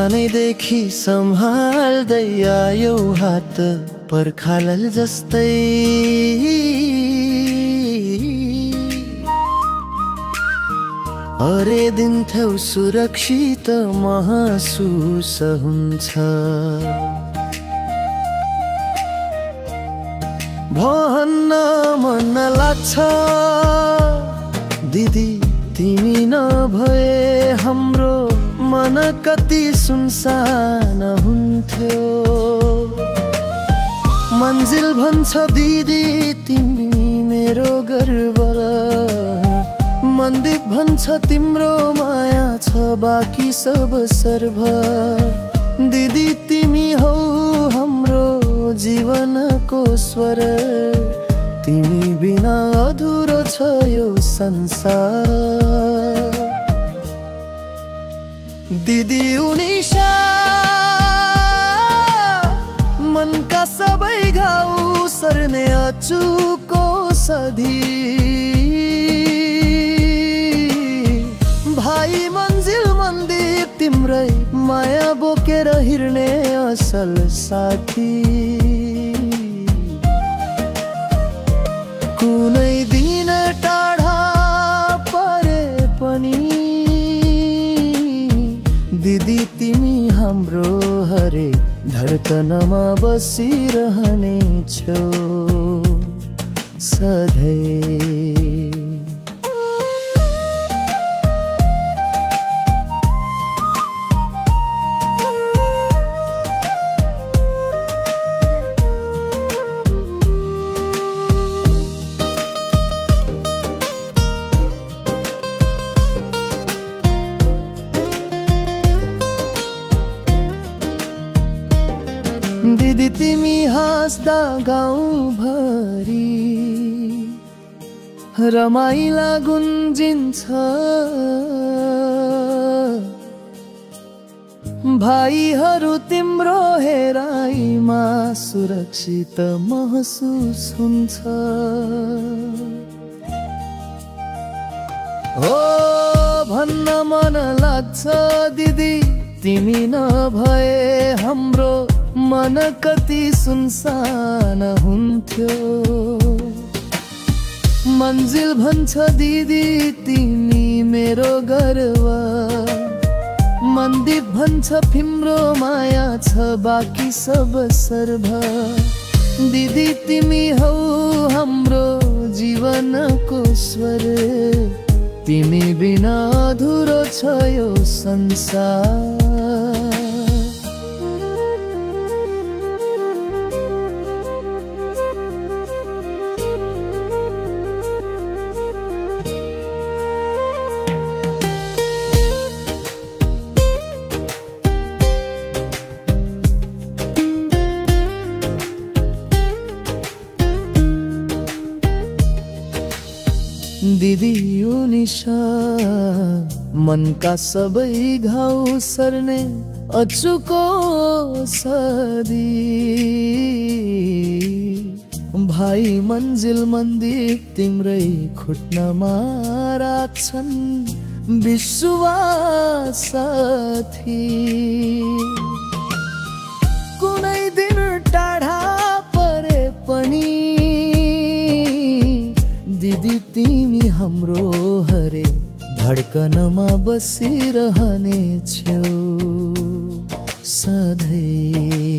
सानैदेखि सम्हाल्दै आयो हात पर्खालल जस्तै। हरे दिन्थ्यौ सुरक्षित महसुस हुन्छ। भन्न मन लाग्छ दिदी तिमी नभए हाम्रो मन कति सुनसान हुन्थ्यो। मन्जिल भन्छ दिदी तिमी मेरो गर्व, मन्दिप भन्छ तिम्रो माया छ बाँकी सब सर्भ। दिदी तिमी हौ हाम्रो जीवनको स्वर, तिमी बिना अधुरो छ यो संसार। दिदी उनिशा मनका सबै घाउ सर्ने अचुको सधी। भाइ मन्जिल मन्दिप तिम्रै माया बोकेर हिँड्ने असल साथी। कुनै दिन टाढा परे पनि दिदी तिमी हाम्रो हरेक धडकनमा बसिरहने छौ सधैँ। दिदी तिमी हाँस्दा गाउँभरि रमाइला गुन्जिन्छ। भाइहरू तिम्रो हेराइमा सुरक्षित महसुस हुन्छ। हो भन्न मन लाग्छ दिदी तिमी नभए हाम्रो मन कति सुनसान हुन्थ्यो। मन्जिल भन्छ दिदी तिमी मेरो गर्व, मन्दिप भन्छ तिम्रो माया छ बाँकी सब सर्भ। दिदी तिमी हौ हाम्रो जीवनको स्वर, तिमी बिना अधुरो छ यो संसार। दिदी उनिशा मनका सबै घाउ सर्ने अचुको सधी। भाइ मन्जिल मन्दिप तिम्रै खुट्नमा राख्छन् विश्वास साथी। कुनै दिन टाढा परे पनि दिदी तिमी हाम्रो हरेक धडकनमा बसिरहने छौ सधैँ।